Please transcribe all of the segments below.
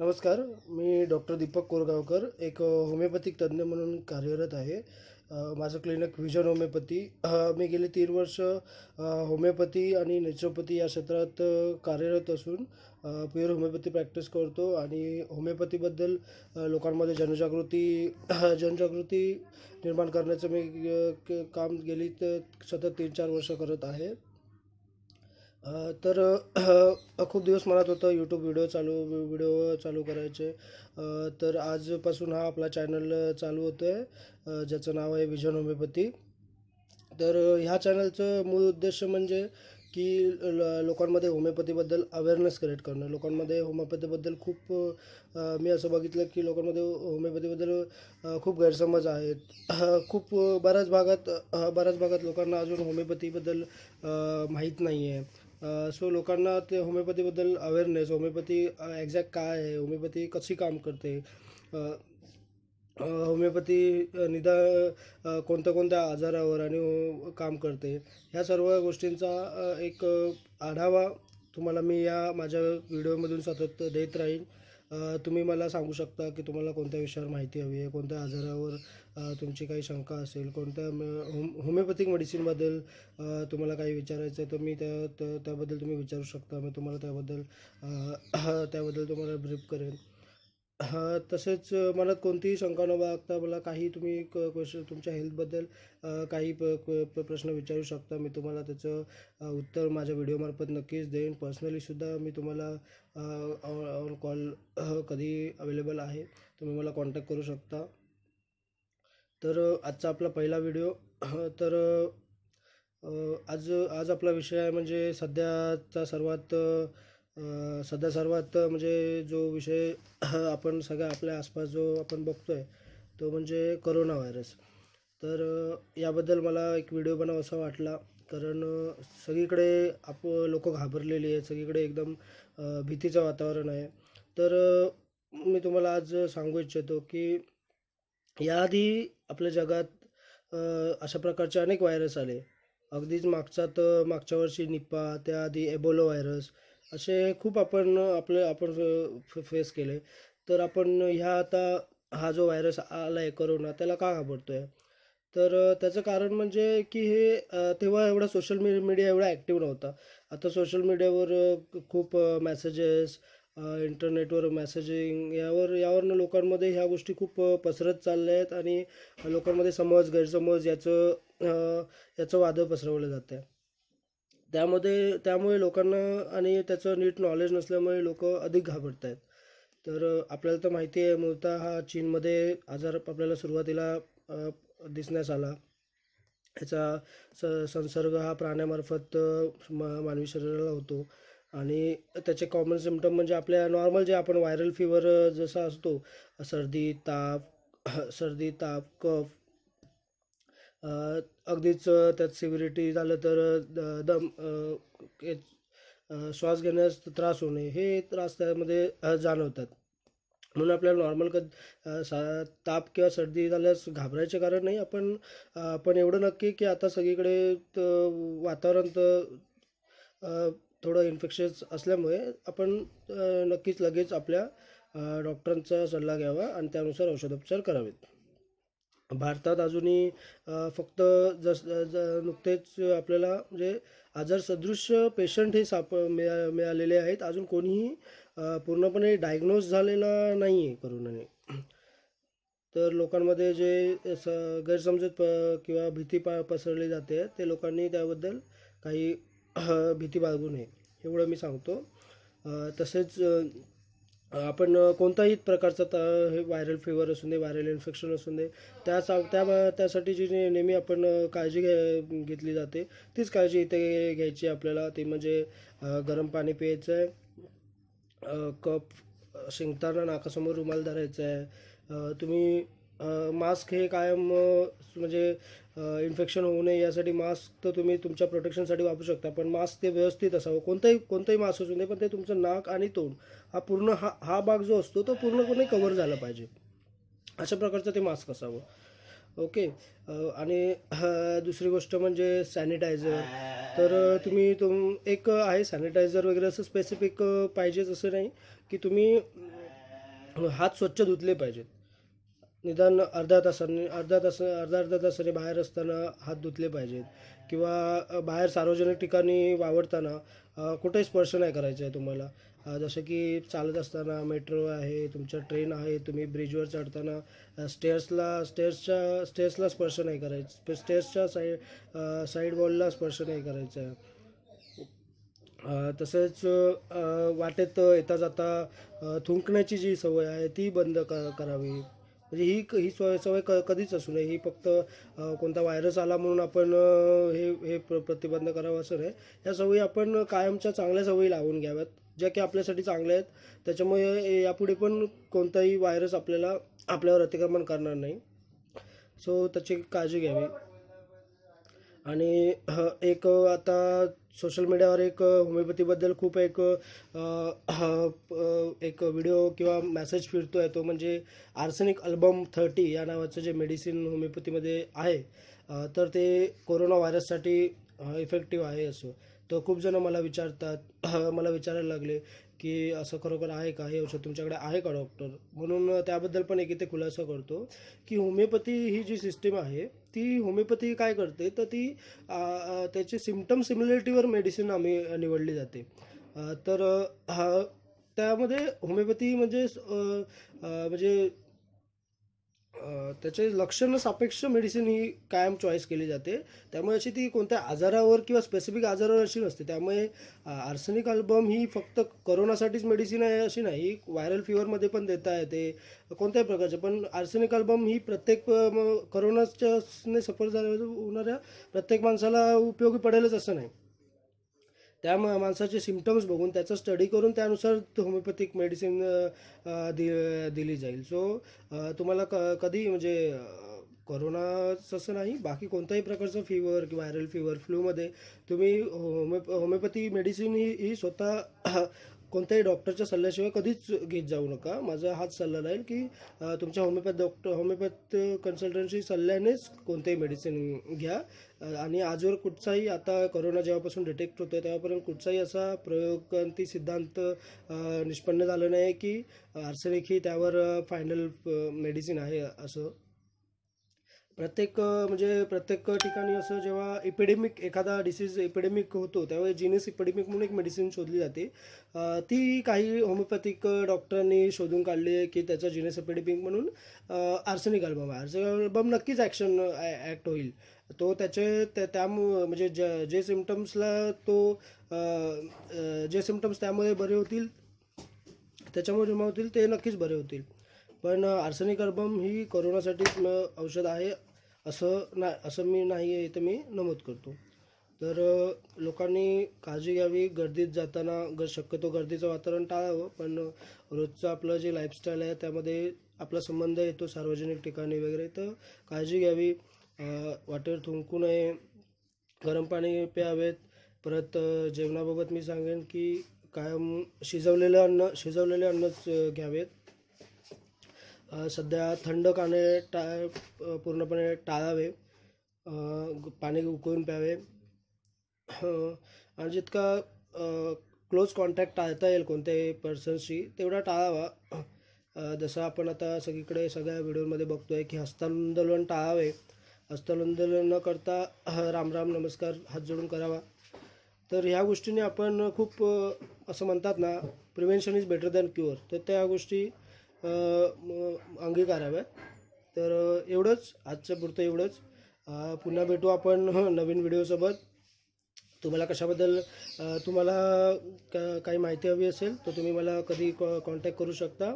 नमस्कार. मी डॉक्टर दीपक कोरगावकर एक होमिओपॅथिक तज्ज्ञ म्हणून कार्यरत आहे. माझं क्लिनिक व्हिजन होमिओपॅथी. मी गेली 3 वर्ष होमिओपॅथी आणि नॅचरोपॅथी या क्षेत्रात कार्यरत असून प्युअर होमिओपॅथी प्रॅक्टिस करतो आणि होमिओपॅथीबद्दल लोकांमध्ये जनजागृती जनजागृती निर्माण करण्याचं मी काम गेली तर सतत 3-4 वर्ष करत आहे. तर खूप दिवस मनात होतं यूट्यूब व्हिडिओ चालू करायचे. तर आजपासून हा आपला चॅनल चालू होतो आहे, ज्याचं नाव आहे विजन होमिओपॅथी. तर ह्या चॅनलचं मूळ उद्देश म्हणजे की लोकांमध्ये होमिओपॅथीबद्दल अवेअरनेस क्रिएट करणं. लोकांमध्ये होमिओपॅथीबद्दल खूप मी असं बघितलं की लोकांमध्ये होमिओपॅथीबद्दल खूप गैरसमज आहेत. खूप बऱ्याच भागात लोकांना अजून होमिओपॅथीबद्दल माहीत नाही आहे. सो लोकांना ते होमिओपॅथीबद्दल अवेअरनेस, होमिओपॅथी एक्झॅक्ट काय आहे, होमिओपॅथी कशी काम करते, होमिओपॅथी कोणत्या आजारावर आणि काम करते, ह्या सर्व गोष्टींचा एक आढावा तुम्हाला मी या माझ्या व्हिडिओमधून सतत देत राहीन. तुम्ही मला सांगू शकता की तुम्हाला कोणत्या विषयावर माहिती हवी आहे, कोणत्या आजारावर तुमची काही शंका असेल, कोणत्या होमिओपॅथिक मेडिसिनबद्दल तुम्हाला काही विचारायचं आहे, तर मी त्याबद्दल तुम्ही विचारू शकता. मी तुम्हाला त्याबद्दल तुम्हाला ब्रीफ करेन. तसेच मनात कोणतीही शंका न बाळगता मला काही तुम्ही क्वेश्चन तुमच्या हेल्थबद्दल काही प्रश्न विचारू शकता. मी तुम्हाला त्याचं उत्तर माझ्या व्हिडिओमार्फत नक्कीच देईन. पर्सनलीसुद्धा मी तुम्हाला ऑन कॉल कधी अवेलेबल आहे. तुम्ही मला कॉन्टॅक्ट करू शकता. तर आजचा आपला पहिला व्हिडिओ. तर आज आज आपला विषय आहे म्हणजे सध्या सर्वात म्हणजे जो विषय आपण सगळ्या आपल्या आसपास जो आपण बघतोय, तो म्हणजे करोना व्हायरस. तर याबद्दल मला एक व्हिडिओ बनवावासा वाटला, कारण सगळीकडे लोकं घाबरलेली आहेत. सगळीकडे एकदम भीतीचं वातावरण आहे. तर मी तुम्हाला आज सांगू इच्छितो की याआधी आपल्या जगात अशा प्रकारचे अनेक व्हायरस आले. अगदीच मागच्या वर्षी निपा, त्याआधी एबोला व्हायरस, असे खूप आपण फेस केले. तर आपण आता हा जो व्हायरस आला आहे करोना, त्याला का घाबरतोय? तर त्याचं कारण म्हणजे की तेव्हा एवढा सोशल मीडिया एवढा ॲक्टिव्ह नव्हता. आता सोशल मीडियावर खूप मेसेजेस, इंटरनेटवर मेसेजिंग यावरनं लोकांमध्ये ह्या गोष्टी खूप पसरत चालल्या आहेत आणि लोकांमध्ये गैरसमज याचं वादळ पसरवलं जातं आहे. त्यामुळे लोकांना आणि त्याचं नीट नॉलेज नसल्यामुळे लोकं अधिक घाबरत आहेत. तर आपल्याला तर माहिती आहे, मूळतः हा चीनमध्ये आजार आपल्याला सुरुवातीला दिसण्यास आला. ह्याचा संसर्ग हा प्राण्यामार्फत मानवी शरीराला होतो आणि त्याचे कॉमन सिम्प्टम म्हणजे आपल्या नॉर्मल जे आपण व्हायरल फीवर जसा असतो, सर्दी, ताप, कफ, अगदीच त्यात सिव्हिरिटी झालं तर दम, श्वास घेण्यास त्रास होणे, हे त्रास त्यामध्ये जाणवतात. म्हणून आपल्याला नॉर्मल ताप किंवा सर्दी झाल्यास घाबरायचे कारण नाही. पण एवढं नक्की की आता सगळीकडे वातावरण थोडं इन्फेक्शियस असल्यामुळे आपण नक्कीच लगेच आपल्या डॉक्टरांचा सल्ला घ्यावा आणि त्यानुसार औषधोपचार करावेत. भारतात अजूनही फक्त नुकतेच आपल्याला म्हणजे आजार सदृश्य पेशंट हे मिळालेले आहेत. अजून कोणीही पूर्णपणे डायग्नोज झालेला नाही आहे करोनाने. तर लोकांमध्ये जे गैरसमजूत किंवा भीती पसरली जाते, ते लोकांनी त्याबद्दल काही भीती बाळगू नये, एवढं मी सांगतो. तसेच आपण कोणताही प्रकारचा हे व्हायरल फीवर असू दे, व्हायरल इन्फेक्शन असू दे, त्यासाठी जी नेहमी आपण काळजी घेतली जाते, तीच काळजी इथे घ्यायची आपल्याला. ती म्हणजे गरम पाणी प्यायचं आहे, कफ शिंकताना नाकासमोर रुमाल धरायचा आहे. तुम्ही मास्क हे कायम म्हणजे इन्फेक्शन होऊ नये यासाठी मास्क तर तुम्ही तुमच्या प्रोटेक्शनसाठी वापरू शकता, पण मास्क ते व्यवस्थित असावं. कोणताही मास्क असू दे, पण ते तुमचं नाक आणि तोंड हा भाग जो असतो तो पूर्णपणे कव्हर झाला पाहिजे. अशा प्रकारचं ते मास्क असावं. ओके. आणि दुसरी गोष्ट म्हणजे सॅनिटायझर. तर एक आहे सॅनिटायझर वगैरे असं स्पेसिफिक पाहिजेच असं नाही, की तुम्ही हात स्वच्छ धुतले पाहिजेत. निदान अर्धा तासाने बाहेर असताना हात धुतले पाहिजेत किंवा बाहेर सार्वजनिक ठिकाणी वावरताना कुठेही स्पर्श नाही करायचा आहे तुम्हाला. जसं की चालत असताना, मेट्रो आहे, तुमच्या ट्रेन आहे, तुम्ही ब्रिजवर चढताना स्टेअर्सला स्पर्श नाही करायचं, स्टेअर्सच्या साईड वॉलला स्पर्श नाही करायचा आहे. तसेच वाटेत येता जाता थुंकण्याची जी सवय आहे ती बंद करावी. म्हणजे ही सवय कधीच असू नये. ही फक्त कोणता व्हायरस आला म्हणून आपण हे हे प्रतिबंध करावं असं नाही. या सवयी आपण कायमच्या चांगल्या सवयी लावून घ्याव्यात, ज्या की आपल्यासाठी चांगल्या आहेत. त्याच्यामुळे यापुढे पण कोणताही व्हायरस आपल्यावर अतिक्रमण करणार नाही. सो त्याची काळजी घ्यावी. आणि एक आता सोशल मीडियावर एक होमिओपॅथीबद्दल खूप एक व्हिडिओ किंवा मेसेज फिरतो आहे, तो म्हणजे आर्सेनिक अल्बम 30 या नावाचं जे मेडिसिन होमिओपॅथीमध्ये आहे. तर ते कोरोना व्हायरससाठी इफेक्टिव्ह आहे असं. तर खूप जण मला विचारतात, मला विचारायला लागले की असं खरोखर आहे का, हे औषध तुमच्याकडे आहे का डॉक्टर. म्हणून त्याबद्दल पण एक इथे खुलासा करतो की होमिओपॅथी ही जी सिस्टीम आहे ती होमिओपॅथी काय करते, तर ती त्याची सिम्पटम सिमिलॅरिटीवर मेडिसिन आम्ही निवडली जाते. तर त्यामध्ये होमिओपॅथी म्हणजे त्याचे लक्षण सापेक्ष मेडिसिन ही कायम चॉईस केली जाते. त्यामुळे अशी ती कोणत्या आजारावर किंवा स्पेसिफिक आजारावर अशी नसते. त्यामुळे आर्सेनिक अल्बम ही फक्त कोरोनासाठीच मेडिसिन आहे अशी नाही, व्हायरल फीवरमध्ये पण देता येते, कोणत्याही प्रकारचे. पण आर्सेनिक अल्बम ही प्रत्येक कोरोनाच्याने सफर होणाऱ्या प्रत्येक माणसाला उपयोगी पडेलच असं नाही. त्या माणसाचे सिम्पटम्स बघून त्याचा स्टडी करून त्यानुसार होमिओपॅथिक मेडिसिन दिली जाईल. सो तुम्हाला कधी म्हणजे कोरोनाच असं नाही, बाकी कोणत्याही प्रकारचं फीवर किंवा व्हायरल फीवर, फ्लूमध्ये तुम्ही होमिओपॅथी मेडिसिन ही स्वतः कोणत्याही डॉक्टरच्या सल्ल्याशिवाय कधीच घेत जाऊ नका. माझा हाच सल्ला राहील की तुमच्या होमिओपॅथ कन्सल्टंटशी सल्ल्यानेच कोणतेही मेडिसिन घ्या. आणि आजवर कुठचाही, आता कोरोना जेव्हापासून डिटेक्ट होतो तेव्हापर्यंत कुठचाही असा प्रयोगांती सिद्धांत निष्पन्न झालं नाही की आर्सेनिक ही त्यावर फायनल मेडिसिन आहे असं. म्हणजे प्रत्येक ठिकाणी असं जेव्हा एखादा डिसीज एपिडेमिक होतो त्यावेळी जीनस एपिडेमिक म्हणून एक मेडिसिन शोधली जाते. ती काही होमिओपॅथिक डॉक्टरांनी शोधून काढली आहे की त्याचा जीनस एपिडेमिक म्हणून आर्सेनिक अल्बम आहे. आर्सेनिक अल्बम नक्कीच ॲक्ट होईल. तो म्हणजे जे सिम्पटम्सला जे सिम्पटम्स त्यामुळे बरे होतील, त्याच्यामुळे जमा होतील, ते नक्कीच बरे होतील. पण आर्सेनिक अल्बम ही कोरोनासाठीच औषध आहे असं मी नाही आहे, इथं मी नमूद करतो. तर लोकांनी काळजी घ्यावी. गर्दीत जाताना शक्यतो गर्दीचं वातावरण टाळावं. पण रोजचं आपलं जे लाईफस्टाईल आहे त्यामध्ये आपला संबंध येतो सार्वजनिक ठिकाणी वगैरे, तर काळजी घ्यावी. वाटेवर थुंकू नये, गरम पाणी प्यावेत. परत जेवणाबाबत मी सांगेन की कायम शिजवलेले अन्नच घ्यावेत. सध्या थंड पूर्णपणे टाळावे. पाणी उकळून प्यावे. आणि जितका क्लोज कॉन्टॅक्ट टाळता येईल कोणत्याही पर्सनशी तेवढा टाळावा. जसं आपण आता सगळीकडे सगळ्या व्हिडिओमध्ये बघतो आहे की हस्तांदोलन टाळावे. हस्तांदोलन न करता राम राम नमस्कार हात जोडून करावा. तर ह्या गोष्टीने आपण खूप असं म्हणतात ना, prevention is better than cure, तर त्या गोष्टी अंगीकाराव्यात. तर एवढंच, आजच्या पुरतं एवढंच. पुन्हा भेटू आपण नवीन व्हिडिओसोबत. तुम्हाला कशाबद्दल काही माहिती हवी असेल तर तुम्ही मला कधी कॉन्टॅक्ट करू शकता.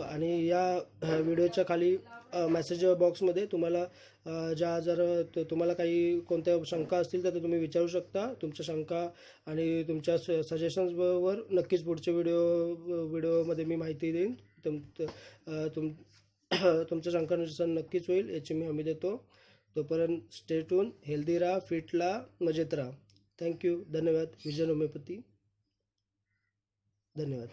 आणि या व्हिडिओच्या खाली मेसेज बॉक्समध्ये तुम्हाला तुम्हाला काही कोणत्या शंका असतील तर तुम्ही विचारू शकता. तुमच्या शंका आणि तुमच्या सजेशन्सवर नक्कीच पुढच्या व्हिडिओमध्ये मी माहिती देईन. तुमच्या शंकानुसार नक्कीच होईल याची मी हमी देतो. तोपर्यंत स्टे ट्यून, हेल्दी राहा, फिट राहा, मजेत राहा. थँक्यू. धन्यवाद. Vision homeopathy. धन्यवाद.